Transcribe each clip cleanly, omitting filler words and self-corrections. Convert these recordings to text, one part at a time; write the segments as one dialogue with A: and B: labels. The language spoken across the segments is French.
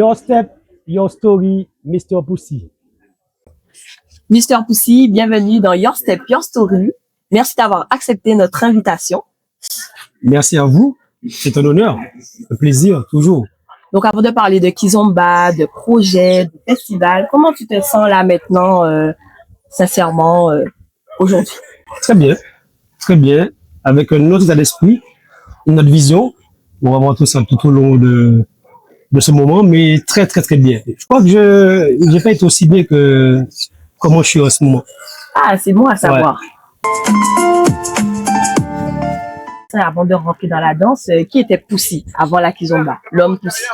A: Your step, your story, Mr. Pussy.
B: Mister Pussy, bienvenue dans Your Step, Your Story. Merci d'avoir accepté notre invitation.
A: Merci à vous. C'est un honneur, un plaisir, toujours.
B: Donc, avant de parler de Kizomba, de projets, de festivals, comment tu te sens là maintenant, sincèrement, aujourd'hui?
A: Très bien, avec un autre état d'esprit, une autre vision. On va voir tout ça tout au long de ce moment, mais très bien. Je crois que je n'ai pas été aussi bien que comment je suis en ce moment.
B: Ah, c'est bon à savoir. Ouais. Avant de rentrer dans la danse, qui était Pussy avant la Kizomba? L'homme Pussy.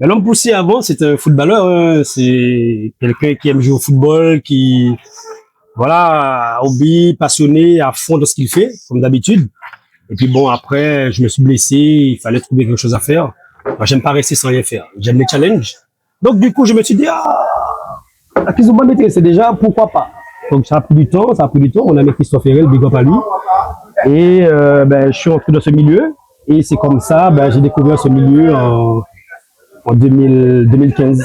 A: Mais l'homme Pussy avant, c'est un footballeur. Hein. C'est quelqu'un qui aime jouer au football, qui, voilà, hobby, passionné, à fond de ce qu'il fait, comme d'habitude. Et puis bon, après, je me suis blessé, il fallait trouver quelque chose à faire. Moi, j'aime pas rester sans rien faire. J'aime les challenges. Donc, du coup, je me suis dit, la Kizomba m'intéressait déjà, pourquoi pas? Donc, ça a pris du temps. On a mis Christophe Herel, big up à lui. Et, je suis entré dans ce milieu. Et c'est comme ça, j'ai découvert ce milieu en 2015.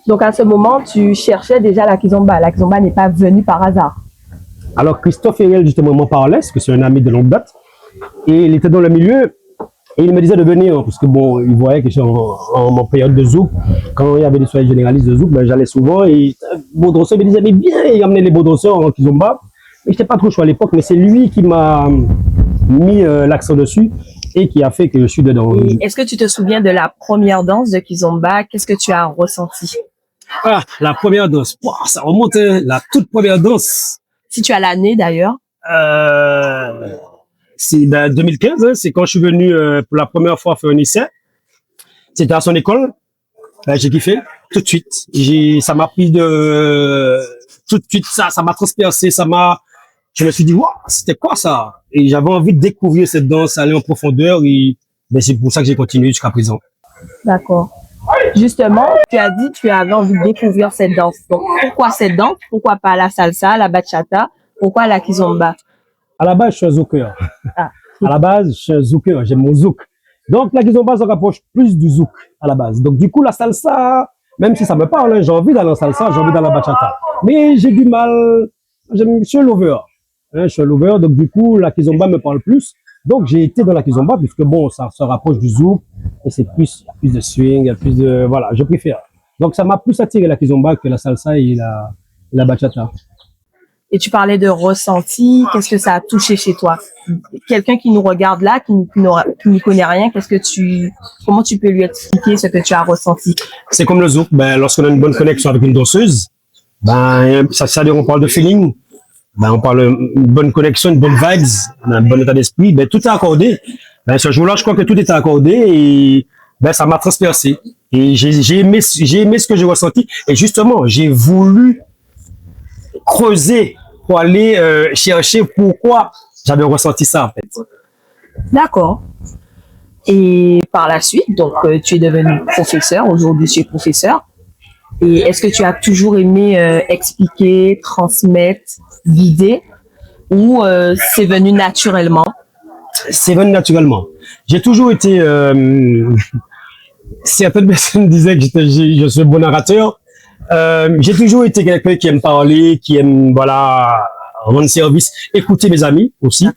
B: Donc, à ce moment, tu cherchais déjà la Kizomba. La Kizomba n'est pas venue par hasard.
A: Alors, Christophe Herel, justement, m'en parlait, parce que c'est un ami de longue date. Et il était dans le milieu. Et il me disait de venir, parce que bon, il voyait que j'étais en période de zouk. Quand il y avait des soirées généralistes de zouk, j'allais souvent et Baudrosseur me disait, mais bien, il amenait les Baudrosseurs en Kizomba. Et j'étais pas trop chaud à l'époque, mais c'est lui qui m'a mis l'accent dessus et qui a fait que je suis dedans.
B: Est-ce que tu te souviens de la première danse de Kizomba? Qu'est-ce que tu as ressenti?
A: Ah, la première danse. Wow, ça remonte, hein, la toute première danse.
B: Si tu as l'année d'ailleurs.
A: C'est 2015, hein, c'est quand je suis venu pour la première fois faire un essai. C'était à son école. J'ai kiffé tout de suite. Ça m'a pris tout de suite, ça m'a transpercé, je me suis dit, waouh, c'était quoi ça? Et j'avais envie de découvrir cette danse, aller en profondeur et c'est pour ça que j'ai continué jusqu'à présent.
B: D'accord. Justement, tu as dit que tu avais envie de découvrir cette danse. Donc, pourquoi cette danse? Pourquoi pas la salsa, la bachata? Pourquoi la Kizomba?
A: À la base, je suis un zouker. À la base, je suis un zouker. J'aime mon zouk. Donc, la Kizomba se rapproche plus du zouk à la base. Donc, du coup, la salsa, même si ça me parle, hein, j'ai envie d'aller en salsa, j'ai envie d'aller en bachata. Mais j'ai du mal. Je suis un lover. Hein, je suis un lover. Donc, du coup, la Kizomba me parle plus. Donc, j'ai été dans la Kizomba puisque bon, ça se rapproche du zouk. Et c'est plus, il y a plus de swing, il y a plus de, voilà, je préfère. Donc, ça m'a plus attiré la Kizomba que la salsa et la bachata.
B: Et tu parlais de ressenti, qu'est-ce que ça a touché chez toi? Quelqu'un qui nous regarde là, qui n'y connaît rien, comment tu peux lui expliquer ce que tu as ressenti? C'est
A: comme le zouk, lorsqu'on a une bonne connexion avec une danseuse, on parle de feeling, on parle d'une bonne connexion, une bonne vibes, un bon état d'esprit, tout est accordé. Ce jour-là, je crois que tout était accordé et, ça m'a transpercé. Et j'ai aimé ce que j'ai ressenti. Et justement, j'ai voulu creuser pour aller chercher pourquoi j'avais ressenti ça en fait.
B: D'accord. Et par la suite, donc tu es devenu professeur, aujourd'hui tu es professeur. Et est-ce que tu as toujours aimé expliquer, transmettre, guider ou c'est venu naturellement?
A: C'est venu naturellement. J'ai toujours été... certaines personnes disaient que je suis un bon narrateur. J'ai toujours été quelqu'un qui aime parler, qui aime, voilà, rendre service, écouter mes amis aussi.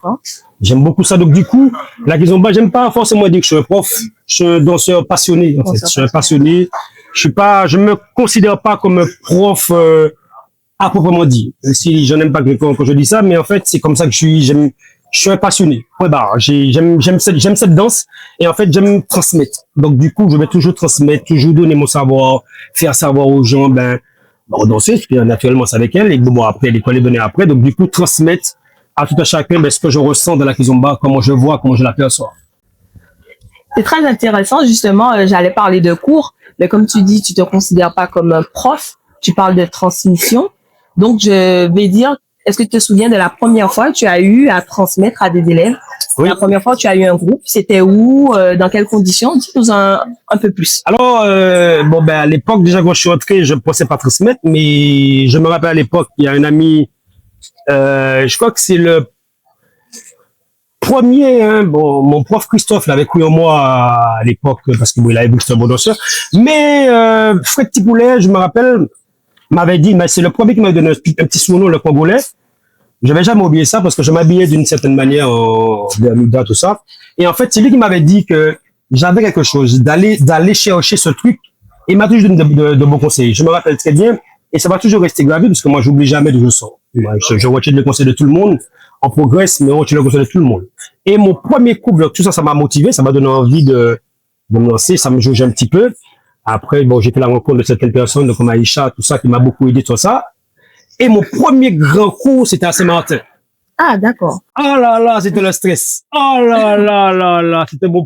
A: J'aime beaucoup ça. Donc, du coup, la Kizomba, j'aime pas forcément dire que je suis un prof. Je suis un danseur passionné, en fait. Je suis un passionné. Je me considère pas comme un prof, à proprement dit. Si je n'aime pas quelqu'un quand je dis ça, mais en fait, c'est comme ça que je suis un passionné. Ouais, j'aime cette danse et en fait, j'aime transmettre. Donc, du coup, je vais toujours transmettre, toujours donner mon savoir, faire savoir aux gens, danser, parce que naturellement, c'est avec elle. Et bon, après, l'école est donnée après. Donc, du coup, transmettre à tout à chacun, ce que je ressens dans la Kizomba, comment je vois, comment je l'aperçois.
B: C'est très intéressant, justement, j'allais parler de cours, mais comme tu dis, tu te considères pas comme un prof, tu parles de transmission. Donc, je vais dire, est-ce que tu te souviens de la première fois que tu as eu à transmettre à des élèves? Oui. La première fois que tu as eu un groupe, c'était où, dans quelles conditions? Dis-nous un peu plus.
A: Alors, à l'époque, déjà, quand je suis entré, je ne pensais pas transmettre, mais je me rappelle à l'époque, il y a un ami, je crois que c'est le premier, hein, bon, mon prof Christophe l'avait cru en moi à l'époque parce que bon, il avait vu que c'était un bon danseur. Mais Fred Tipoulet, je me rappelle, m'avait dit, mais c'est le premier qui m'a donné un petit surnom, le Congolais. Je vais jamais oublier ça parce que je m'habillais d'une certaine manière en Bermuda, tout ça. Et en fait, c'est lui qui m'avait dit que j'avais quelque chose, d'aller chercher ce truc. Et il m'a toujours donné de bons conseils. Je me rappelle très bien. Et ça va toujours rester gravé parce que moi, j'oublie jamais d'où je sors. Je retiens le conseil de tout le monde. On progresse, mais on retient le conseil de tout le monde. Et mon premier couple, tout ça, ça m'a motivé, ça m'a donné envie de me lancer, ça me jaugeait un petit peu. Après, bon, j'ai fait la rencontre de certaines personnes, comme Aïcha, tout ça, qui m'a beaucoup aidé sur ça. Et mon premier grand cours, c'était à Saint-Martin.
B: Ah, d'accord.
A: Oh là là, c'était le stress. Oh là là là là, c'était mon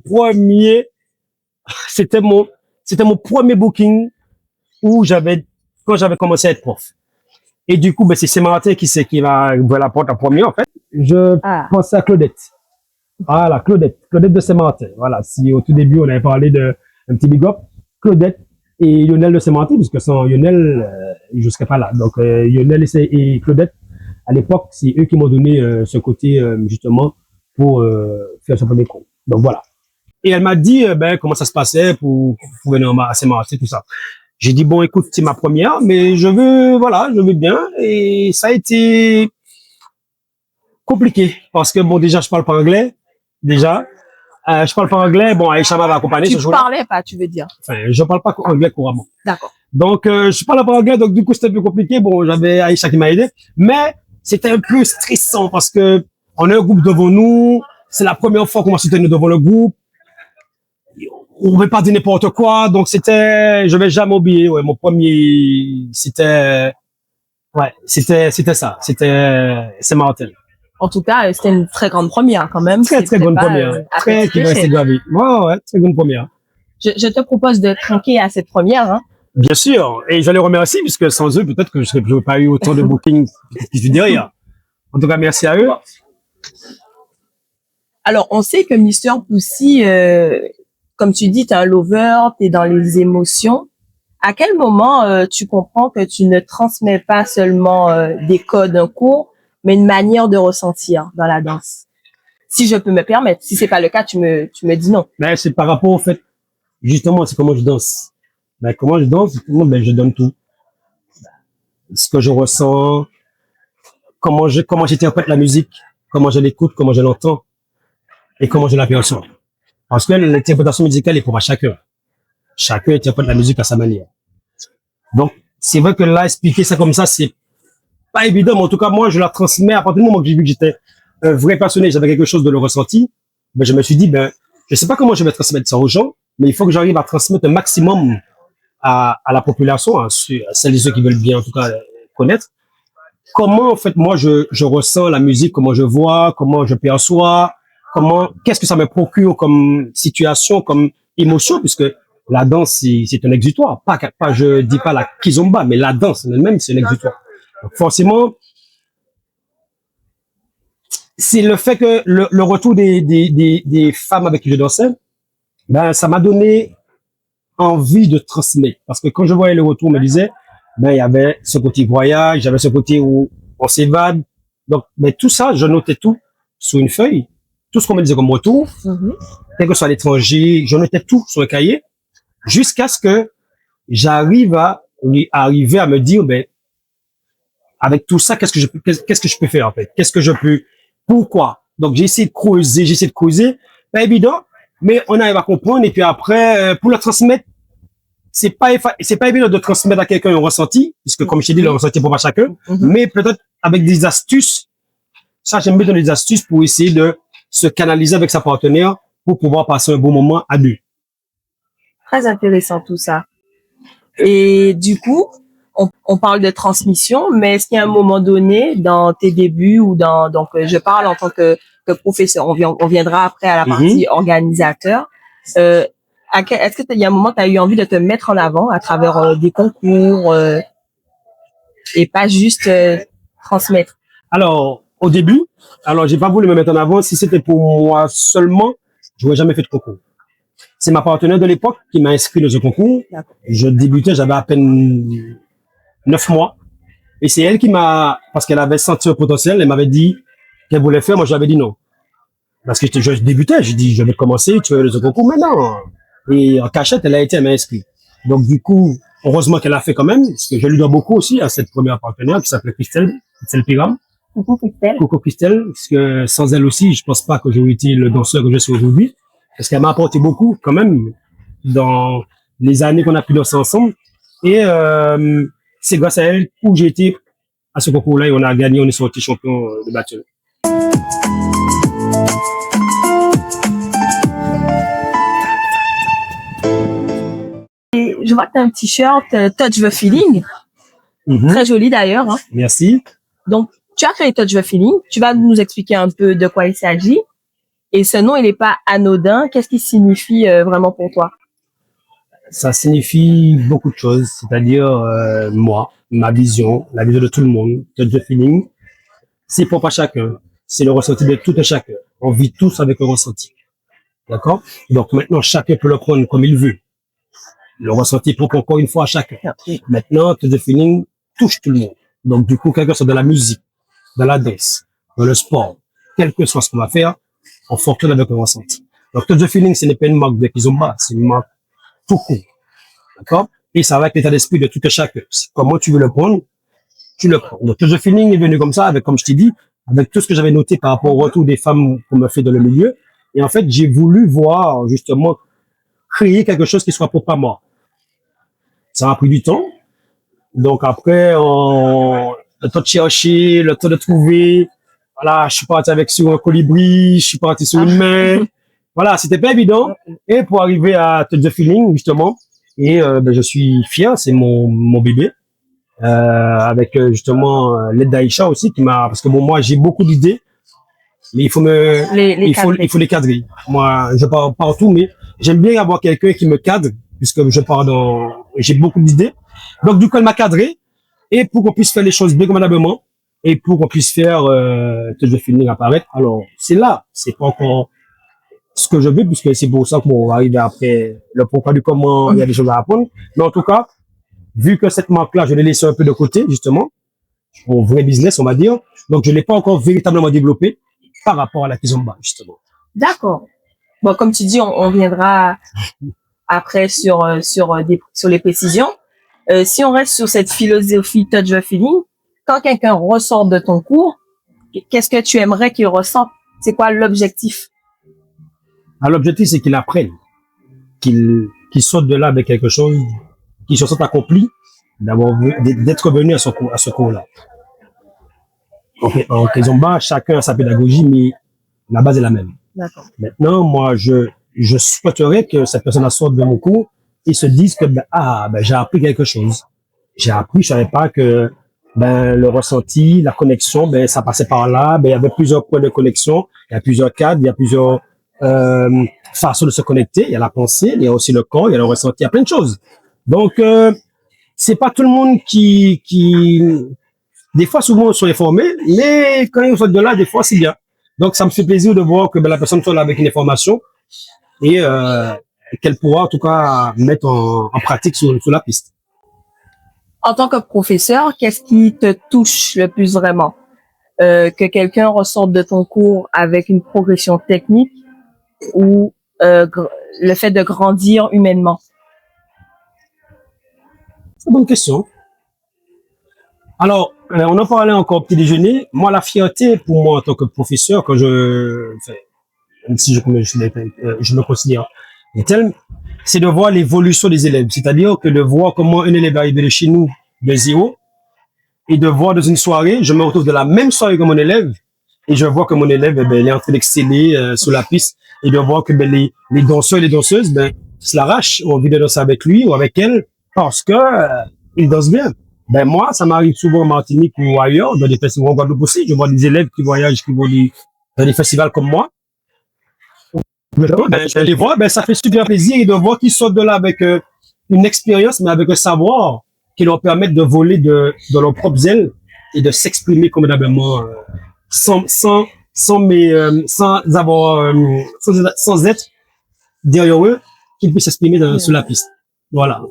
A: premier booking quand j'avais commencé à être prof. Et du coup, ben, c'est Saint-Martin qui m'a ouvert la porte en premier, en fait. Je pensais à Claudette. Voilà, Claudette de Saint-Martin. Voilà, si au tout début, on avait parlé un petit big up, Claudette et Lionel de Saint-Martin, puisque sans Lionel, je serais pas là. Donc, Lionel et Claudette, à l'époque, c'est eux qui m'ont donné ce côté, justement, pour faire ce premier cours. Donc, voilà. Et elle m'a dit, ben, comment ça se passait pour venir à Saint-Martin, tout ça. J'ai dit, bon, écoute, c'est ma première, mais je veux bien. Et ça a été compliqué, parce que, bon, déjà, je parle pas anglais, déjà. Je parle pas anglais, bon, Aïcha m'a accompagné ce jour-là.
B: Tu parlais pas, tu veux dire?
A: Enfin, je parle pas anglais couramment.
B: D'accord.
A: Donc, je parle pas anglais, donc du coup, c'était un peu compliqué. Bon, j'avais Aïcha qui m'a aidé, mais c'était un peu stressant parce que on a un groupe devant nous, c'est la première fois qu'on va se tenir devant le groupe. On ne veut pas dire n'importe quoi, donc je vais jamais oublier, ouais, mon premier, c'était ça, Saint-Martin.
B: En tout cas, c'était une très grande première quand même.
A: Très bonne première. Très qui va rester gravée. Ouais, très bonne première.
B: Je te propose de trinquer à cette première, hein.
A: Bien sûr. Et je les remercie puisque sans eux, peut-être que je n'aurais pas eu autant de bookings qui sont derrière. En tout cas, merci à eux.
B: Alors, on sait que Mister Poussy, comme tu dis, t'es un lover, t'es dans les émotions. À quel moment tu comprends que tu ne transmets pas seulement des codes d'un cours, mais une manière de ressentir dans la danse? Si je peux me permettre. Si c'est pas le cas, tu me dis non.
A: Ben, c'est par rapport au fait, justement, c'est comment je danse. Ben, comment je danse, ben, je donne tout. Ce que je ressens, comment j'interprète la musique, comment je l'écoute, comment je l'entends, et comment je la perçois. Parce que l'interprétation musicale est pour chacun. Chacun interprète la musique à sa manière. Donc, c'est vrai que là, expliquer ça comme ça, c'est pas évident, mais en tout cas, moi, je la transmets à partir du moment que j'ai vu que j'étais un vrai passionné, j'avais quelque chose de le ressenti, ben, je me suis dit, ben, je sais pas comment je vais transmettre ça aux gens, mais il faut que j'arrive à transmettre un maximum à la population, à celles et ceux qui veulent bien, en tout cas, connaître. Comment, en fait, moi, je ressens la musique, comment je vois, comment je perçois, qu'est-ce que ça me procure comme situation, comme émotion, puisque la danse, c'est un exutoire. Je dis pas la kizomba, mais la danse en elle-même, c'est un exutoire. Donc, forcément, c'est le fait que le retour des femmes avec qui je dansais, ben, ça m'a donné envie de transmettre. Parce que quand je voyais le retour, on me disait, ben, il y avait ce côté voyage, j'avais ce côté où on s'évade. Donc, mais tout ça, je notais tout sur une feuille. Tout ce qu'on me disait comme retour, quel que soit l'étranger, je notais tout sur un cahier, jusqu'à ce que j'arrive à me dire, ben, avec tout ça, qu'est-ce que je peux faire, en fait? Pourquoi? Donc, j'ai essayé de creuser. Pas évident, mais on arrive à comprendre, et puis après, pour le transmettre, c'est pas évident de transmettre à quelqu'un un ressenti, puisque comme je t'ai dit, le ressenti pour chacun, mais peut-être avec des astuces. Ça, j'aime bien donner des astuces pour essayer de se canaliser avec sa partenaire pour pouvoir passer un bon moment à deux.
B: Très intéressant tout ça. Et du coup, on parle de transmission, mais est-ce qu'il y a un moment donné dans tes débuts ou donc je parle en tant que professeur, on viendra après à la partie organisateur. Est-ce qu'il y a un moment où tu as eu envie de te mettre en avant à travers des concours et pas juste transmettre?
A: Alors, au début, j'ai pas voulu me mettre en avant. Si c'était pour moi seulement, je n'aurais jamais fait de concours. C'est ma partenaire de l'époque qui m'a inscrit dans ce concours. Je débutais, j'avais à peine 9 mois. Et c'est elle parce qu'elle avait senti un potentiel, elle m'avait dit qu'elle voulait faire, moi je lui avais dit non. Parce que je débutais, j'ai dit, je vais commencer, tu veux le concours maintenant. Et en cachette, elle a été inscrite. Donc, du coup, heureusement qu'elle a fait quand même, parce que je lui dois beaucoup aussi à cette première partenaire qui s'appelait Christelle Piram.
B: Coucou Christelle.
A: Coucou Christelle, parce que sans elle aussi, je pense pas que j'aurais été le danseur que je suis aujourd'hui. Parce qu'elle m'a apporté beaucoup quand même dans les années qu'on a pu danser ensemble. Et c'est grâce à elle où j'ai été à ce concours-là et on a gagné, on est sorti champion de bâtonnet.
B: Et je vois que tu as un t-shirt Touch the Feeling, très joli d'ailleurs. Hein.
A: Merci.
B: Donc, tu as créé Touch the Feeling. Tu vas nous expliquer un peu de quoi il s'agit. Et ce nom, il n'est pas anodin. Qu'est-ce qui signifie vraiment pour toi?
A: Ça signifie beaucoup de choses, c'est-à-dire moi, ma vision, la vision de tout le monde, Touch the Feeling. C'est propre à chacun. C'est le ressenti de tout et chacun. On vit tous avec le ressenti. D'accord? Donc maintenant, chacun peut le prendre comme il veut. Le ressenti propre encore une fois à chacun. Maintenant, Touch the Feeling touche tout le monde. Donc du coup, quelque chose dans la musique, dans la danse, dans le sport, quel que soit ce qu'on va faire, on fonctionne avec le ressenti. Donc Touch the Feeling, ce n'est pas une marque de Kizomba, c'est une marque tout court. D'accord? Et ça va avec l'état d'esprit de tout et chacun. Comment tu veux le prendre, tu le prends. Donc Touch the Feeling est venu comme ça, avec, comme je t'ai dit, avec tout ce que j'avais noté par rapport au retour des femmes qu'on me fait dans le milieu. Et en fait, j'ai voulu voir, justement, créer quelque chose qui soit propre à moi. Ça m'a pris du temps. Donc après, le temps de chercher, le temps de trouver. Voilà, je suis parti avec sur un colibri, je suis parti sur une main. Voilà, c'était pas évident. Et pour arriver à Touch the Feeling, justement, et je suis fier, c'est mon bébé. Avec justement l'aide d'Aïcha aussi qui m'a, parce que bon, moi j'ai beaucoup d'idées, mais il faut les cadrer. Moi, je pars partout, mais j'aime bien avoir quelqu'un qui me cadre, puisque j'ai beaucoup d'idées. Donc du coup, elle m'a cadré, et pour qu'on puisse faire les choses bien convenablement, et pour qu'on puisse faire Touch the Feeling apparaître. Alors c'est là, c'est pas encore ce que je veux, puisque c'est pour ça qu'on va arriver après le pourquoi du comment, il y a des choses à apprendre. Mais en tout cas, vu que cette marque-là, je l'ai laissée un peu de côté, justement, mon vrai business, on va dire. Donc, je ne l'ai pas encore véritablement développé par rapport à la Kizomba, justement.
B: D'accord. Bon, comme tu dis, on viendra après sur les précisions. Si on reste sur cette philosophie Touch the Feeling, quand quelqu'un ressort de ton cours, qu'est-ce que tu aimerais qu'il ressente? C'est quoi l'objectif?
A: Alors, l'objectif, c'est qu'il apprenne, qu'il sorte de là avec quelque chose, qu'il se sente accompli, d'être venu à ce cours-là. En Kizomba, chacun a sa pédagogie, mais la base est la même.
B: D'accord.
A: Maintenant, moi, je souhaiterais que cette personne sorte de mon cours et se dise que, j'ai appris quelque chose. J'ai appris, je savais pas que, le ressenti, la connexion, ça passait par là, il y avait plusieurs points de connexion, il y a plusieurs cadres, il y a plusieurs, façons de se connecter, il y a la pensée, il y a aussi le corps, il y a le ressenti, il y a plein de choses. Donc, c'est pas tout le monde qui, des fois, souvent, ils sont informés, mais quand ils sortent de là, des fois, c'est bien. Donc, ça me fait plaisir de voir que la personne soit là avec une information et qu'elle pourra, en tout cas, mettre en pratique sur la piste.
B: En tant que professeur, qu'est-ce qui te touche le plus vraiment? Que quelqu'un ressorte de ton cours avec une progression technique ou le fait de grandir humainement?
A: C'est une bonne question. Alors, on en parlait encore au petit déjeuner. Moi, la fierté pour moi en tant que professeur, quand même si je me considère tel, c'est de voir l'évolution des élèves. C'est-à-dire que de voir comment un élève arrive de chez nous de zéro et de voir dans une soirée, je me retrouve de la même soirée que mon élève et je vois que mon élève, il est en train d'exceller sur la piste et de voir que les danseurs et les danseuses, se l'arrachent, ont envie de danser avec lui ou avec elle parce que ils dansent bien. Moi, ça m'arrive souvent en Martinique ou ailleurs, dans des festivals en Guadeloupe aussi. Je vois des élèves qui voyagent, qui vont dans des festivals comme moi. Je les vois, ça fait super plaisir et de voir qu'ils sortent de là avec une expérience, mais avec un savoir qui leur permet de voler de leurs propres ailes et de s'exprimer convenablement sans être derrière eux, qu'ils puissent s'exprimer sur la piste. Voilà.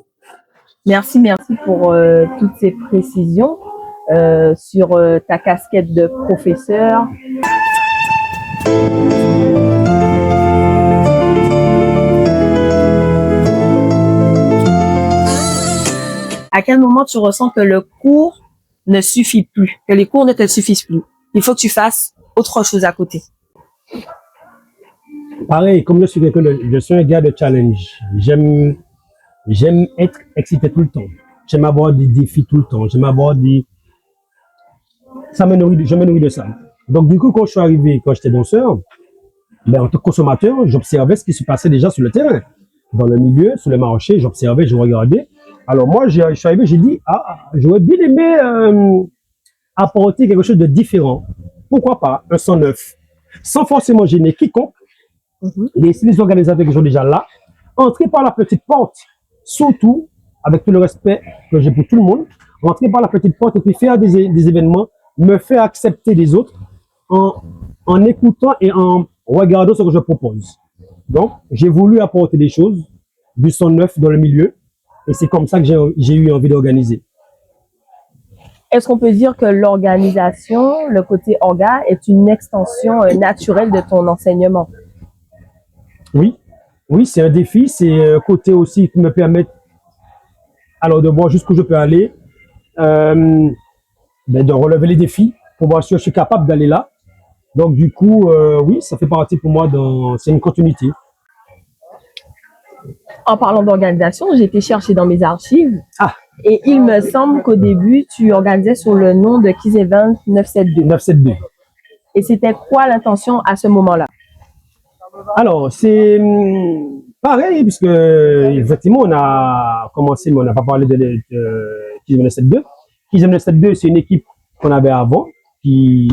B: Merci pour toutes ces précisions sur ta casquette de professeur. À quel moment tu ressens que le cours ne suffit plus, que les cours ne te suffisent plus? Il faut que tu fasses autre chose à côté.
A: Pareil, comme je suis un gars de challenge. J'aime être excité tout le temps. J'aime avoir des défis tout le temps. J'aime avoir des, je me nourris de ça. Donc, du coup, quand je suis arrivé, quand j'étais danseur, ben, en tant que consommateur, j'observais ce qui se passait déjà sur le terrain. Dans le milieu, sur le marché, j'observais, je regardais. Alors, moi, je suis arrivé, j'ai dit, j'aurais bien aimé, apporter quelque chose de différent. Pourquoi pas un 109? Sans forcément gêner quiconque. Les organisateurs qui sont déjà là, entrer par la petite porte, surtout, avec tout le respect que j'ai pour tout le monde, rentrer par la petite porte et puis faire des événements, me faire accepter les autres en écoutant et en regardant ce que je propose. Donc, j'ai voulu apporter des choses, du son neuf dans le milieu, et c'est comme ça que j'ai eu envie d'organiser.
B: Est-ce qu'on peut dire que l'organisation, le côté orga, est une extension naturelle de ton enseignement?
A: Oui, oui, c'est un défi, c'est un côté aussi qui me permet alors de voir jusqu'où je peux aller, de relever les défis pour voir si je suis capable d'aller là. Donc du coup, oui, ça fait partie pour moi, c'est une continuité.
B: En parlant d'organisation, j'ai été chercher dans mes archives et il me semble qu'au début, tu organisais sous le nom de Kids Event 972.
A: 972.
B: Et c'était quoi l'intention à ce moment-là?
A: Alors, c'est pareil, puisque effectivement, on a commencé, mais on n'a pas parlé de Kids Event 972. Kids Event 972, c'est une équipe qu'on avait avant, qui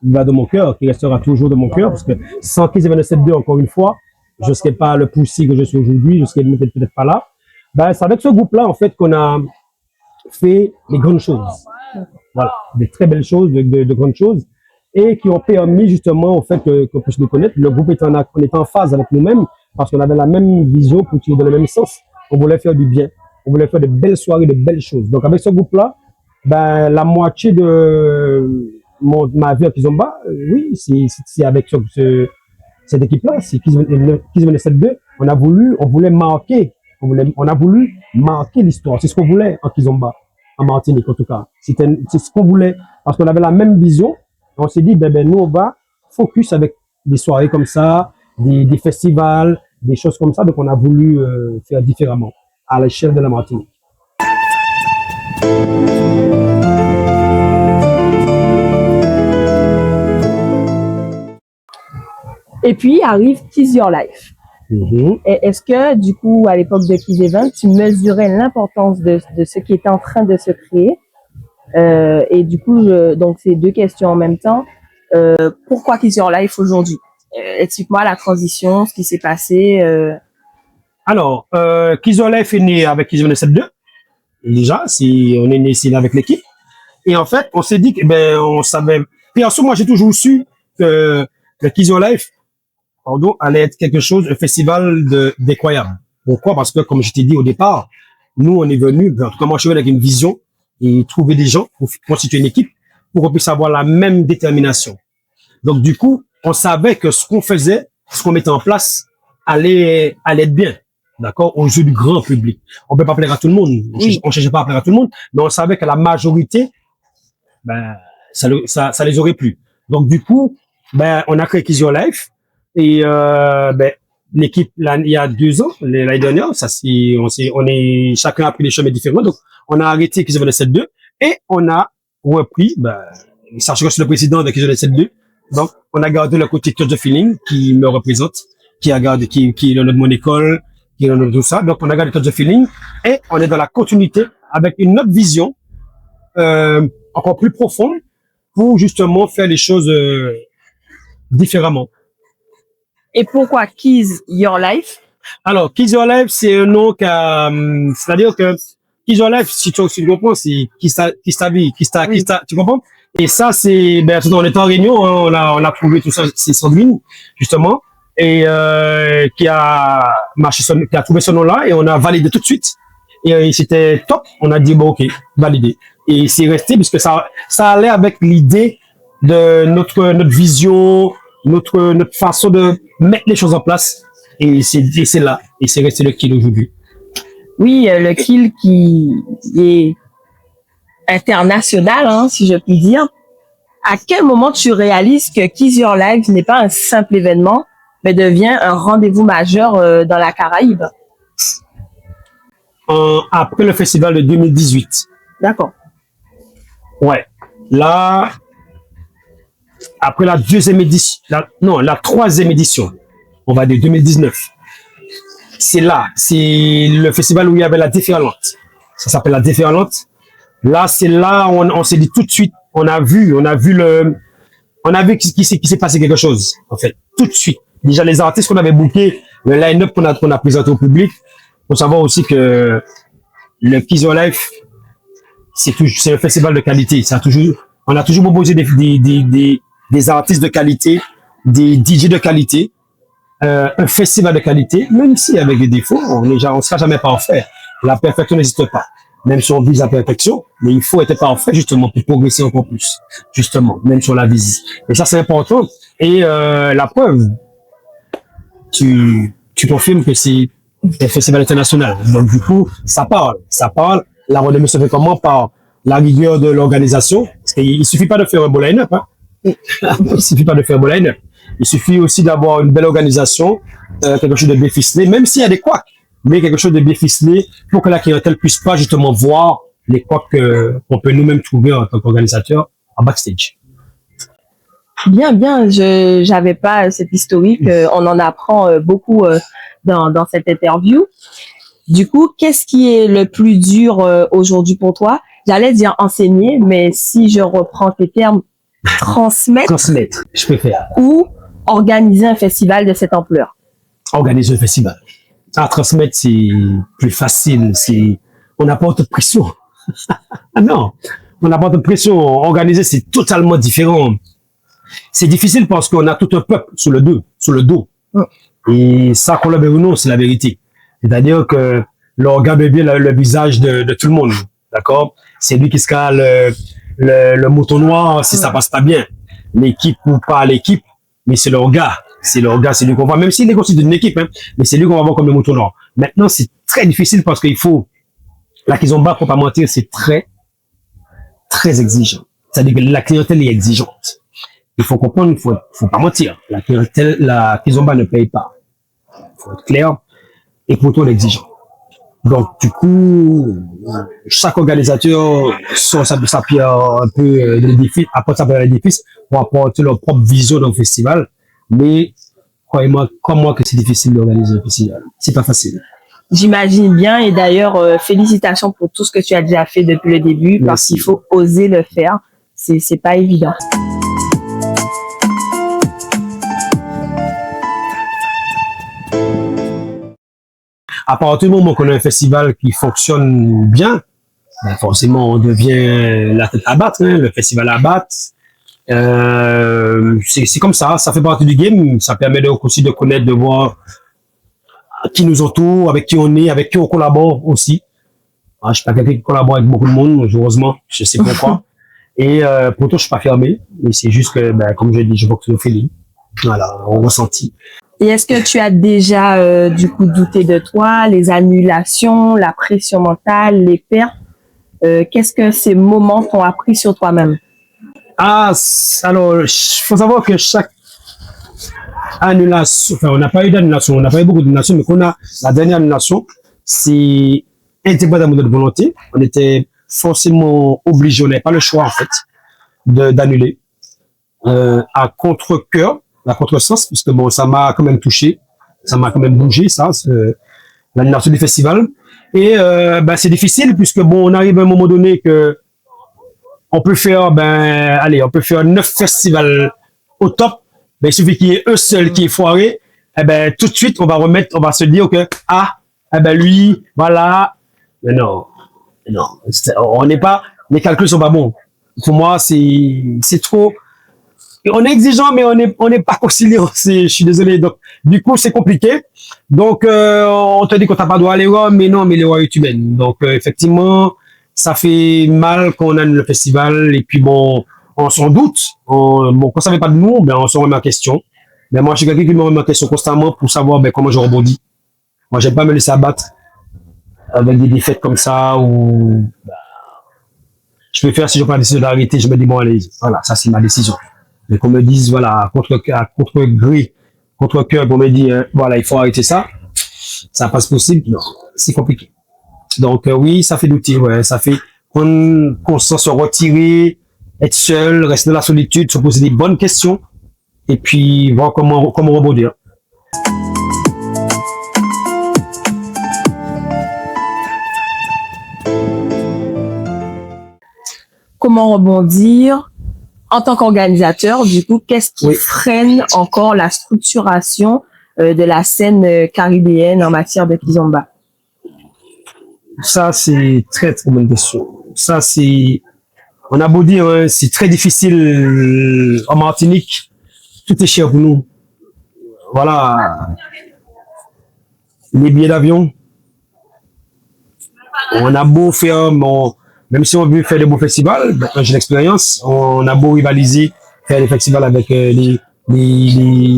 A: va de mon cœur, qui restera toujours de mon cœur, parce que sans Kids Event 972, encore une fois, je ne serais pas le poussé que je suis aujourd'hui, je ne serais peut-être pas là. Ben, c'est avec ce groupe-là, en fait, qu'on a fait les grandes choses. Voilà, des très belles choses, de grandes choses, et qui ont permis justement, au fait, qu'on puisse nous connaître. Le groupe était en phase avec nous-mêmes, parce qu'on avait la même vision pour tirer dans le même sens. On voulait faire du bien. On voulait faire de belles soirées, de belles choses. Donc, avec ce groupe-là, ben, la moitié de ma vie à Kizomba, oui, c'est avec cette équipe-là, c'est Kids 2. On voulait marquer, on a voulu marquer l'histoire. C'est ce qu'on voulait en Kizomba, en Martinique en tout cas. C'est ce qu'on voulait, parce qu'on avait la même vision. On s'est dit, nous, on va focus avec des soirées comme ça, des festivals, des choses comme ça. Donc, on a voulu faire différemment à l'échelle de la Martinique.
B: Et puis arrive Kids Your Life. Et est-ce que, du coup, à l'époque de Kids Event, tu mesurais l'importance de ce qui était en train de se créer? Et du coup, donc, c'est deux questions en même temps. Pourquoi Kids Your Life aujourd'hui? Explique-moi la transition, ce qui s'est passé.
A: Alors, Kids Your Life est né avec Kids Event 2. Déjà, on est né ici avec l'équipe. Et en fait, on s'est dit que, on savait. Perso, moi, j'ai toujours su que le Kids Your Life, allait être quelque chose, un festival d'incroyable. Pourquoi? Parce que, comme je t'ai dit au départ, nous, on est venus, en tout cas, moi, je suis avec une vision et trouver des gens pour constituer une équipe pour qu'on puisse avoir la même détermination. Donc, du coup, on savait que ce qu'on faisait, ce qu'on mettait en place, allait être bien. D'accord? Aux yeux du grand public. On peut pas plaire à tout le monde. On cherchait pas à plaire à tout le monde, mais on savait que la majorité, ça les aurait plu. Donc, du coup, on a créé Kids Your Life. Et l'équipe il y a 2 ans, l'année dernière, on est chacun a pris des chemins différents. Donc on a arrêté Kids Event 2 et on a repris, sachant que je suis le président de Kids Event 2. Donc on a gardé le côté Touch the Feeling qui me représente, qui est le nom de mon école, qui est le nom de tout ça. Donc on a gardé Touch the Feeling et on est dans la continuité avec une autre vision encore plus profonde pour justement faire les choses différemment.
B: Et pourquoi Kids Your Life?
A: Alors, Kids Your Life, c'est un nom c'est-à-dire que Kids Your Life, si tu comprends, c'est qui ta vie, tu comprends? Et ça, c'est, on était en réunion, hein, on a trouvé tout ça, c'est Sandrine, justement, et qui a trouvé ce nom-là, et on a validé tout de suite. Et c'était top. On a dit, ok, validé. Et c'est resté, puisque ça allait avec l'idée de notre vision, notre façon de mettre les choses en place. Et c'est là. Et c'est resté le Kill aujourd'hui.
B: Oui, le Kill qui est international, hein, si je puis dire. À quel moment tu réalises que Kiss Your Life n'est pas un simple événement, mais devient un rendez-vous majeur dans la Caraïbe?
A: Après le festival de 2018.
B: D'accord.
A: Ouais. Là, après la troisième édition, on va dire 2019. C'est le festival où il y avait la Déferlante. Ça s'appelle la Déferlante. Là, c'est là où on s'est dit tout de suite, on a vu qu'il s'est passé quelque chose, en fait, tout de suite. Déjà, les artistes qu'on avait bookés, le line-up qu'on a présenté au public, faut savoir aussi que le Kiss Your Life, c'est un festival de qualité. On a toujours proposé des artistes de qualité, des DJ de qualité, un festival de qualité, même si avec des défauts, on sera jamais parfait. La perfection n'existe pas. Même si on vise la perfection, mais il faut être parfait justement pour progresser encore plus. Justement, même si on la vise. Et ça, c'est important. Et la preuve, tu confirmes que c'est un festival international. Donc du coup, ça parle. La renommée se fait comment? Par la rigueur de l'organisation. Parce qu'il suffit pas de faire un beau line-up. Hein. Il suffit pas de faire un beau line-up. Il suffit aussi d'avoir une belle organisation, quelque chose de bien ficelé, même s'il y a des couacs, mais quelque chose de bien ficelé pour que la clientèle puisse pas justement voir les couacs qu'on peut nous-mêmes trouver en tant qu'organisateur en backstage.
B: Bien, j'avais pas cette historique. On en apprend beaucoup dans cette interview. Du coup, qu'est-ce qui est le plus dur aujourd'hui pour toi? J'allais dire enseigner, mais si je reprends tes termes, transmettre,
A: je préfère.
B: Ou organiser un festival de cette ampleur.
A: Organiser un festival. Transmettre, c'est plus facile. On n'a pas autre pression. Ah non, on n'a pas de pression. Organiser, c'est totalement différent. C'est difficile parce qu'on a tout un peuple sur le dos. Et ça, qu'on le veut ou non, c'est la vérité. C'est-à-dire que le regarde bien le visage de tout le monde. D'accord? C'est lui qui sera le mouton noir si ça passe pas bien. L'équipe ou pas l'équipe, mais c'est le gars. C'est lui qu'on voit. Même s'il est considéré d'une équipe, hein, mais c'est lui qu'on va voir comme le mouton noir. Maintenant, c'est très difficile parce qu'il faut, la Kizomba, pour pas mentir, c'est très, très exigeant. C'est-à-dire que la clientèle est exigeante. Il faut comprendre, faut pas mentir. La Kizomba ne paye pas. Faut être clair. Et pourtant, exigeant. Donc, du coup, chaque organisateur sort sa pierre un peu de l'édifice, apporte sa pierre de l'édifice pour apporter leur propre vision dans le festival. Mais, croyez-moi, comme moi, que c'est difficile d'organiser un festival. C'est pas facile.
B: J'imagine bien. Et d'ailleurs, félicitations pour tout ce que tu as déjà fait depuis le début. Merci. Parce qu'il faut oser le faire. C'est pas évident.
A: À partir du moment qu'on a un festival qui fonctionne bien, ben forcément on devient la tête à battre, hein, le festival à battre. C'est comme ça fait partie du game. Ça permet aussi de connaître, de voir qui nous entoure, avec qui on est, avec qui on collabore aussi. Je suis pas quelqu'un qui collabore avec beaucoup de monde, heureusement, je sais pourquoi. Et pourtant je suis pas fermé, mais c'est juste que, ben, comme je dis, je vois que c'est au feeling. Voilà, on ressentit.
B: Et est-ce que tu as déjà du coup douté de toi, les annulations, la pression mentale, les pertes? Qu'est-ce que ces moments t'ont appris sur toi-même?
A: Alors, faut savoir que chaque annulation, enfin, on n'a pas eu d'annulation, on n'a pas eu beaucoup d'annulations, mais qu'on a la dernière annulation, c'est indépendamment de notre volonté. On était forcément obligé, on n'avait pas le choix en fait d'annuler à contre-cœur. À contresens, parce que bon, ça m'a quand même touché, ça m'a quand même bougé, l'annulation du festival. Et ben c'est difficile puisque bon, on arrive à un moment donné que on peut faire, on peut faire 9 festivals au top. Ben il suffit qu'il y ait un seul qui est foiré, et ben tout de suite on va se dire que lui, voilà. Mais non, on n'est pas, les calculs sont pas bons. Pour moi, c'est trop. On est exigeant, mais on n'est pas conciliant. Je suis désolé. Donc, du coup, c'est compliqué. Donc, on te dit qu'on t'a pas droit à l'erreur, mais non, mais l'erreur est humaine. Donc, effectivement, ça fait mal quand on annule le festival. Et puis bon, on s'en doute. Qu'on savait pas de nous, ben on se remet en question. Mais moi, je suis quelqu'un qui me remet en question constamment pour savoir ben, comment je rebondis. Moi, j'aime pas me laisser abattre avec des défaites comme ça ou je préfère, si je prends la décision d'arrêter, je me dis bon allez, voilà, ça c'est ma décision. Mais qu'on me dise voilà, contre gré, contre cœur, qu'on me dit voilà, il faut arrêter ça, ça passe possible, non, c'est compliqué. Donc oui, ça fait douter, ouais, ça fait qu'on se retirer, être seul, rester dans la solitude, se poser des bonnes questions et puis voir comment rebondir.
B: Comment rebondir en tant qu'organisateur? Du coup, qu'est-ce qui freine encore la structuration de la scène caribéenne en matière de kizomba?
A: Ça, c'est très, très bonne question. Ça, c'est, on a beau dire, hein, c'est très difficile en Martinique. Tout est cher pour nous. Voilà. Les billets d'avion. On a beau faire, bon, même si on veut faire des beaux festivals, maintenant j'ai l'expérience, on a beau rivaliser, faire des festivals avec les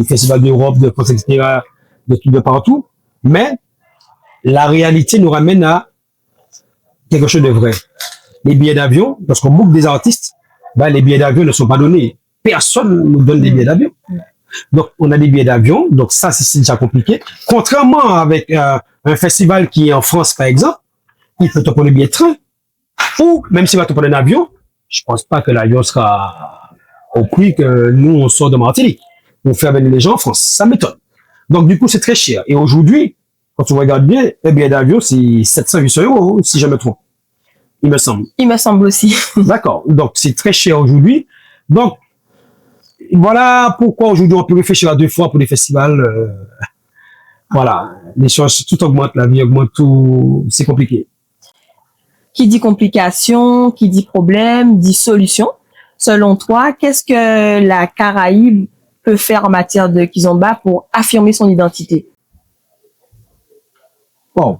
A: festivals d'Europe, de France, etc., de partout. Mais la réalité nous ramène à quelque chose de vrai. Les billets d'avion, lorsqu'on book des artistes, ben, les billets d'avion ne sont pas donnés. Personne ne nous donne des billets d'avion. Donc, on a des billets d'avion, donc ça, c'est déjà compliqué. Contrairement avec un festival qui est en France, par exemple, il peut te prendre des billets de train. Ou, même s'il va te prendre un avion, je pense pas que l'avion sera au prix que nous, on sort de Martinique. On fait venir les gens en France. Ça m'étonne. Donc, du coup, c'est très cher. Et aujourd'hui, quand tu regardes bien, un billet d'avion, c'est 700-800 euros, si je me trompe. Il me semble.
B: Il me semble aussi.
A: D'accord. Donc, c'est très cher aujourd'hui. Donc, voilà pourquoi aujourd'hui on peut réfléchir à 2 fois pour les festivals. Voilà. Les choses, tout augmente, la vie augmente, tout. C'est compliqué.
B: Qui dit complication, qui dit problème, dit solution. Selon toi, qu'est-ce que la Caraïbe peut faire en matière de kizomba pour affirmer son identité?
A: Bon.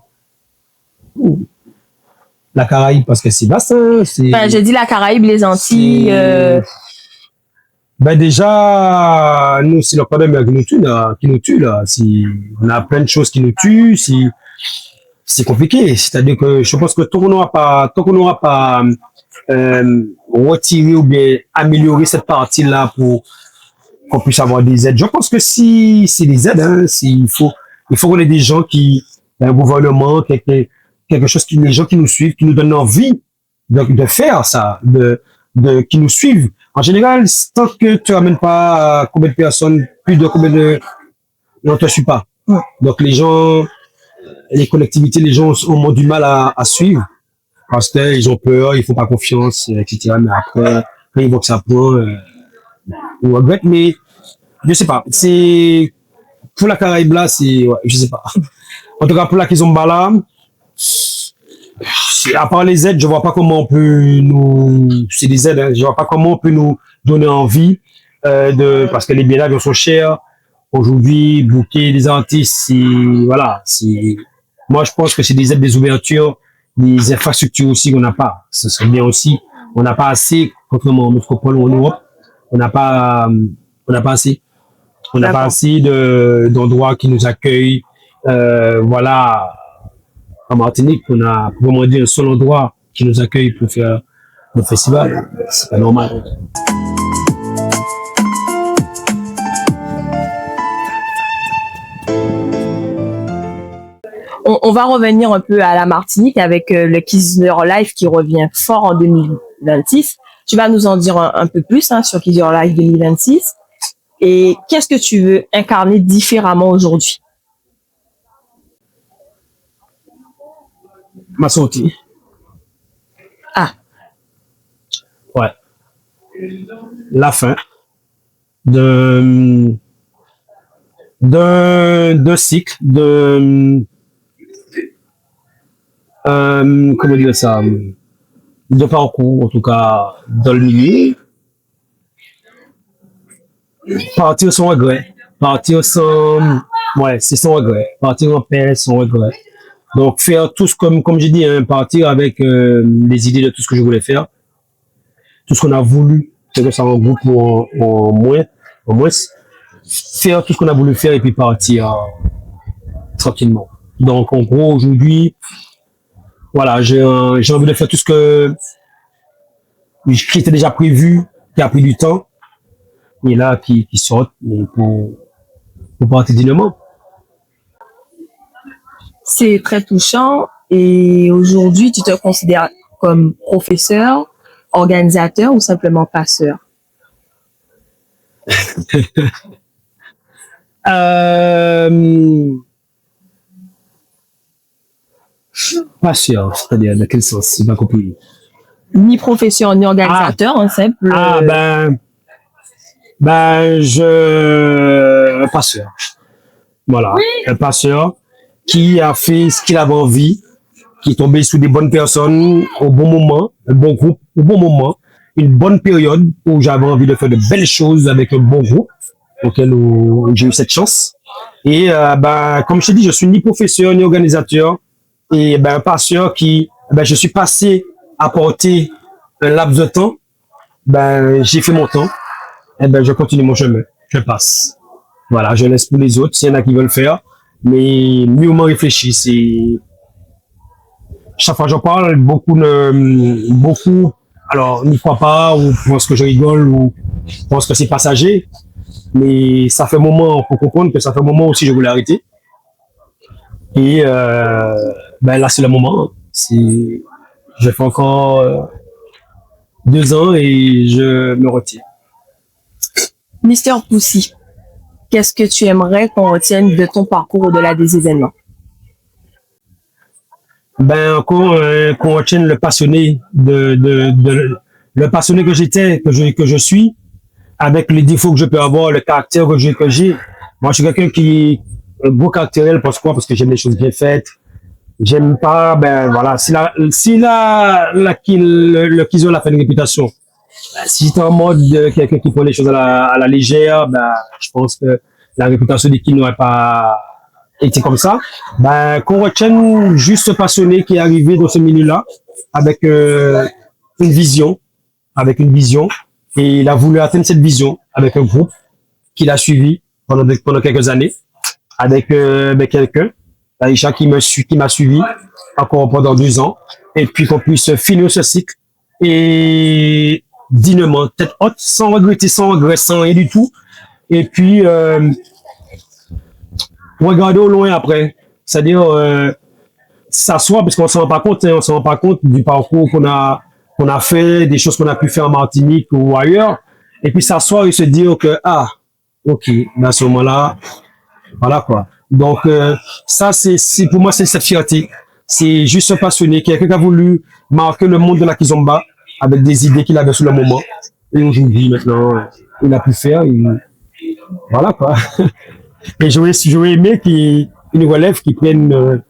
A: La Caraïbe, parce que c'est vaste, hein, c'est...
B: Ben, je dis la Caraïbe, les Antilles.
A: Ben déjà, nous, c'est le problème qui nous tue, là. Si, on a plein de choses qui nous tuent, si, c'est compliqué. C'est-à-dire que je pense que tant qu'on n'aura pas retiré ou bien amélioré cette partie-là pour qu'on puisse avoir des aides. Je pense que si c'est des aides, hein, il faut qu'on ait des gens un gouvernement, quelque chose les gens qui nous suivent, qui nous donnent envie de faire ça, qui nous suivent. En général, tant que tu ramènes pas combien de personnes, non, te suit pas. Donc les gens, les collectivités, les gens ont du mal à suivre parce qu'ils ont peur, ils font pas confiance, etc. Mais après, quand ils voient que ça prend, on regrette. Mais je sais pas. C'est pour la Caraïbe là, je sais pas. En tout cas, pour la Kizomba là, à part les aides, je vois pas comment on peut c'est des aides, hein, je vois pas comment on peut nous donner envie parce que les billets d'avion sont chers. Aujourd'hui, booker des artistes, moi je pense que c'est des aides, des ouvertures, des infrastructures aussi qu'on n'a pas. Ce serait bien aussi. On n'a pas assez, contrairement en métropole ou en Europe, on n'a pas assez. On n'a pas assez d'endroits qui nous accueillent. Voilà. En Martinique, on a vraiment dit un seul endroit qui nous accueille pour faire le festival. C'est pas normal.
B: On va revenir un peu à la Martinique avec le Kizzer Live qui revient fort en 2026. Tu vas nous en dire un peu plus sur Kizzer Live 2026. Et qu'est-ce que tu veux incarner différemment aujourd'hui?
A: Ma sortie.
B: Ah.
A: Ouais. La fin d'un cycle comment dire ça, de parcours, en tout cas, dans le milieu. Partir sans regret. C'est sans regret. Partir en paix, sans regret. Donc, faire tout ce comme j'ai dit, hein, partir avec les idées de tout ce que je voulais faire. Tout ce qu'on a voulu, c'est que ça regroupe au moins. faire tout ce qu'on a voulu faire et puis partir tranquillement. Donc, en gros, aujourd'hui, voilà, j'ai envie de faire tout ce qui était déjà prévu, qui a pris du temps, et là, qui sort, mais pour partir dignement.
B: C'est très touchant. Et aujourd'hui, tu te considères comme professeur, organisateur ou simplement passeur?
A: Passeur, c'est-à-dire dans quel sens? C'est pas compris.
B: Ni professeur, ni organisateur, un simple.
A: Un passeur. Voilà, un passeur qui a fait ce qu'il avait envie, qui est tombé sous des bonnes personnes au bon moment, un bon groupe au bon moment, une bonne période où j'avais envie de faire de belles choses avec un bon groupe auquel j'ai eu cette chance. Et comme je t'ai dit, je suis ni professeur ni organisateur et un passeur qui, je suis passé à porter un laps de temps. J'ai fait mon temps. Et je continue mon chemin. Je passe. Voilà, je laisse pour les autres s'il y en a qui veulent faire. Mais mûrement réfléchi, c'est chaque fois que j'en parle, beaucoup, alors, n'y croient pas, ou pensent que je rigole, ou pensent que c'est passager. Mais ça fait un moment, faut comprendre que ça fait un moment aussi, je voulais arrêter. Et, là, c'est le moment. Je fais encore 2 ans et je me retire.
B: Mister Poussy, qu'est-ce que tu aimerais qu'on retienne de ton parcours au-delà des événements?
A: Qu'on retienne le passionné le passionné que j'étais, que je suis, avec les défauts que je peux avoir, le caractère que j'ai. Moi, je suis quelqu'un qui est beau caractériel, pourquoi? Parce que j'aime les choses bien faites. J'aime pas, si le Kizol a fait une réputation, si t'es en mode de quelqu'un qui prend les choses à la légère, je pense que la réputation des Kizol n'aurait pas été comme ça. Qu'on retienne juste ce passionné qui est arrivé dans ce milieu-là avec une vision, et il a voulu atteindre cette vision avec un groupe qu'il a suivi pendant quelques années, avec quelqu'un, Aïcha, qui m'a suivi encore pendant 2 ans, et puis qu'on puisse finir ce cycle et dignement, tête haute, sans regretter, sans regret, sans rien du tout, et puis regarder au loin après, c'est-à-dire s'asseoir, parce qu'on s'en rend pas compte, on s'en rend pas compte du parcours qu'on a fait, des choses qu'on a pu faire en Martinique ou ailleurs, et puis s'asseoir et se dire que ok, à ce moment-là, voilà quoi. Donc ça, c'est pour moi, c'est cette fierté. C'est juste un passionné, quelqu'un qui a voulu marquer le monde de la Kizomba avec des idées qu'il avait sous le moment. Et aujourd'hui, maintenant, il a pu faire. Voilà quoi. Et j'aurais aimé une relève qui prenne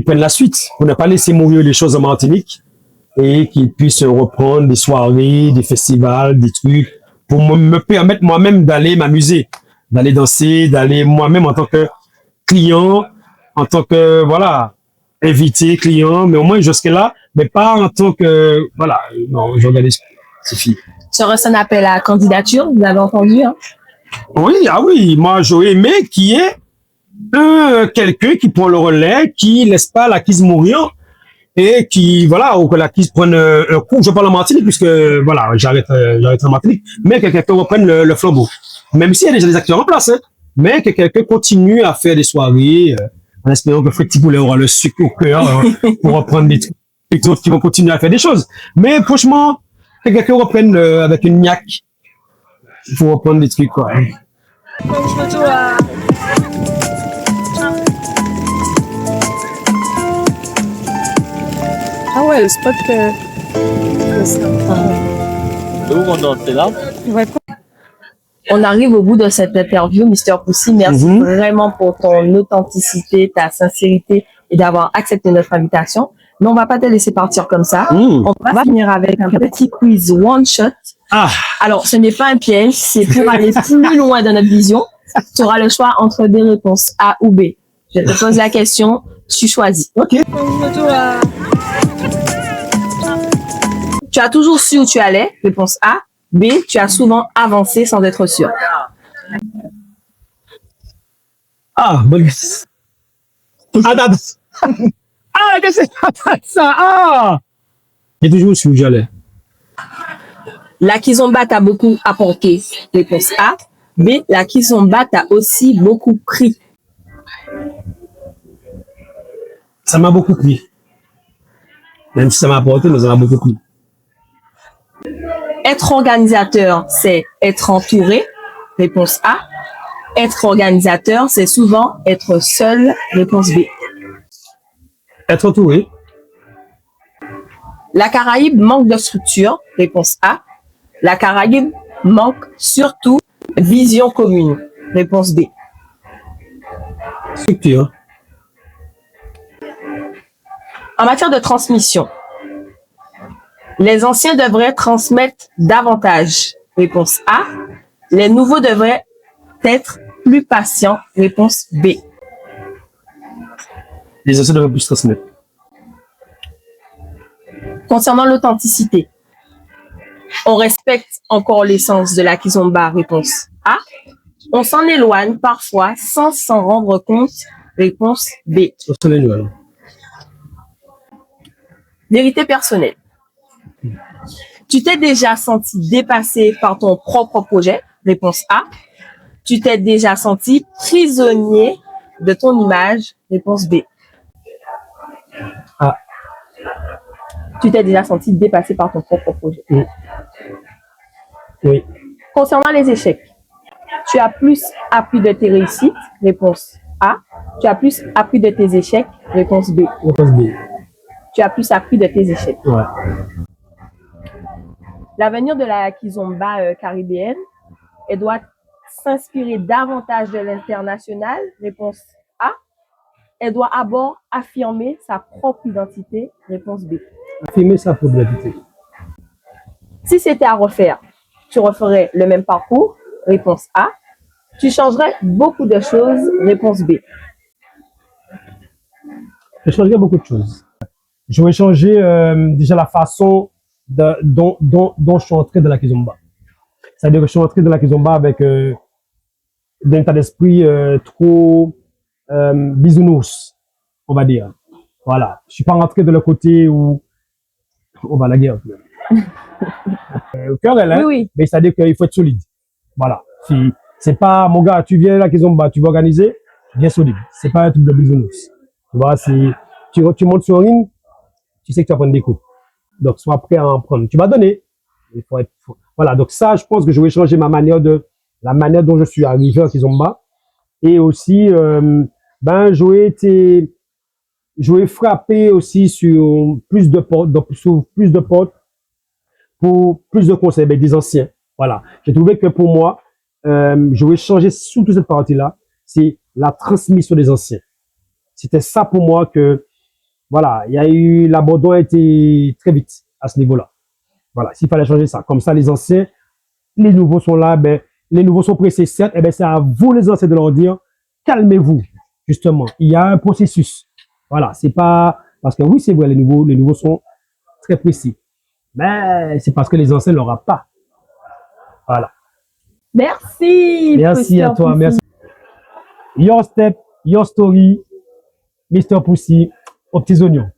A: la suite. On n'a pas laissé mourir les choses en Martinique et qu'ils puissent reprendre des soirées, des festivals, des trucs pour me permettre moi-même d'aller m'amuser, d'aller danser, d'aller moi-même en tant que client, en tant que, invité, client, mais au moins jusque-là, mais pas en tant que, non, j'organise, c'est fini.
B: Tu reçois un appel à candidature, vous avez entendu, hein?
A: Oui, moi j'aurais aimé qu'il y ait quelqu'un qui prend le relais, qui laisse pas la Kiz mourir, et qui, ou que la Kiz prenne un coup, je parle en Martinique, puisque, j'arrête en Martinique, mais que quelqu'un reprenne le flambeau. Même s'il y a déjà des acteurs en place, hein, mais que quelqu'un continue à faire des soirées, en espérant que Fred Tipoulet aura le sucre au cœur pour reprendre des trucs, et d'autres qui vont continuer à faire des choses. Mais franchement, que quelqu'un reprenne avec une niaque, il faut reprendre des trucs, quoi.
C: Ah ouais, le spot que...
B: On arrive au bout de cette interview, Mister Poussy. Merci vraiment pour ton authenticité, ta sincérité et d'avoir accepté notre invitation. Mais on va pas te laisser partir comme ça. On va finir avec un petit quiz one shot. Alors, ce n'est pas un piège, c'est pour aller plus loin dans notre vision. Tu auras le choix entre des réponses A ou B. Je te pose la question, tu choisis.
A: Ok.
B: Tu as toujours su où tu allais, réponse A. B, tu as souvent avancé sans être sûr.
A: Ah, bonne question. Attends. Ah, qu'est-ce que c'est ça? Ah! J'ai toujours su où j'allais.
B: La kizomba t'a beaucoup apporté. Réponse A. B. La kizomba t'a aussi beaucoup pris.
A: Ça m'a beaucoup plu. Même si ça m'a apporté, mais ça m'a beaucoup plu.
B: Être organisateur, c'est être entouré. Réponse A. Être organisateur, c'est souvent être seul. Réponse B.
A: Être entouré.
B: La Caraïbe manque de structure. Réponse A. La Caraïbe manque surtout vision commune. Réponse B.
A: Structure.
B: En matière de transmission, les anciens devraient transmettre davantage. Réponse A. Les nouveaux devraient être plus patients. Réponse B.
A: Les anciens devraient plus transmettre.
B: Concernant l'authenticité, on respecte encore l'essence de la kizomba. Réponse A. On s'en éloigne parfois sans s'en rendre compte. Réponse B. Vérité personnelle. Tu t'es déjà senti dépassé par ton propre projet? Réponse A. Tu t'es déjà senti prisonnier de ton image? Réponse B.
A: A.
B: Tu t'es déjà senti dépassé par ton propre projet?
A: Oui. Oui.
B: Concernant les échecs, tu as plus appris de tes réussites? Réponse A. Tu as plus appris de tes échecs? Réponse B.
A: Réponse B.
B: Tu as plus appris de tes échecs.
A: Ouais.
B: L'avenir de la kizomba caribéenne, elle doit s'inspirer davantage de l'international. Réponse A. Elle doit d'abord affirmer sa propre identité. Réponse B.
A: Affirmer sa propre identité.
B: Si c'était à refaire, tu referais le même parcours? Réponse A. Tu changerais beaucoup de choses? Réponse B.
A: Je changerais beaucoup de choses. J'aurais changé déjà la façon dont je suis entré dans la kizomba. C'est-à-dire que je suis entré dans la kizomba avec un état d'esprit trop bisounours, on va dire. Voilà. Je suis pas rentré dans le côté où on va la guerre. Au cœur, elle, hein,
B: Oui, oui.
A: mais c'est-à-dire qu'il faut être solide. Voilà. Si c'est pas, mon gars, tu viens à la kizomba, tu veux organiser, viens solide. C'est pas un truc de bisounours. Tu vois, si tu montes sur un ring, tu sais que tu vas prendre des coups. Donc, sois prêt à en prendre. Tu vas donner. Il faut être, voilà. Donc, ça, je pense que je vais changer la manière dont je suis arrivé à kizomba. Et aussi, j'aurais frappé aussi sur plus de portes, pour plus de conseils, des anciens. Voilà. J'ai trouvé que pour moi, j'aurais changé surtout cette partie-là. C'est la transmission des anciens. C'était ça pour moi que, voilà, l'abandon a été très vite à ce niveau-là. Voilà, s'il fallait changer ça. Comme ça, les anciens, les nouveaux sont là, les nouveaux sont pressés, certes, c'est à vous, les anciens, de leur dire, calmez-vous, justement. Il y a un processus. Voilà, c'est pas, parce que oui, c'est vrai, les nouveaux sont très précis. Mais c'est parce que les anciens ne l'auront pas. Voilà.
B: Merci.
A: Merci à toi, merci. Your step, your story, Mr. Pussy, aux petits oignons.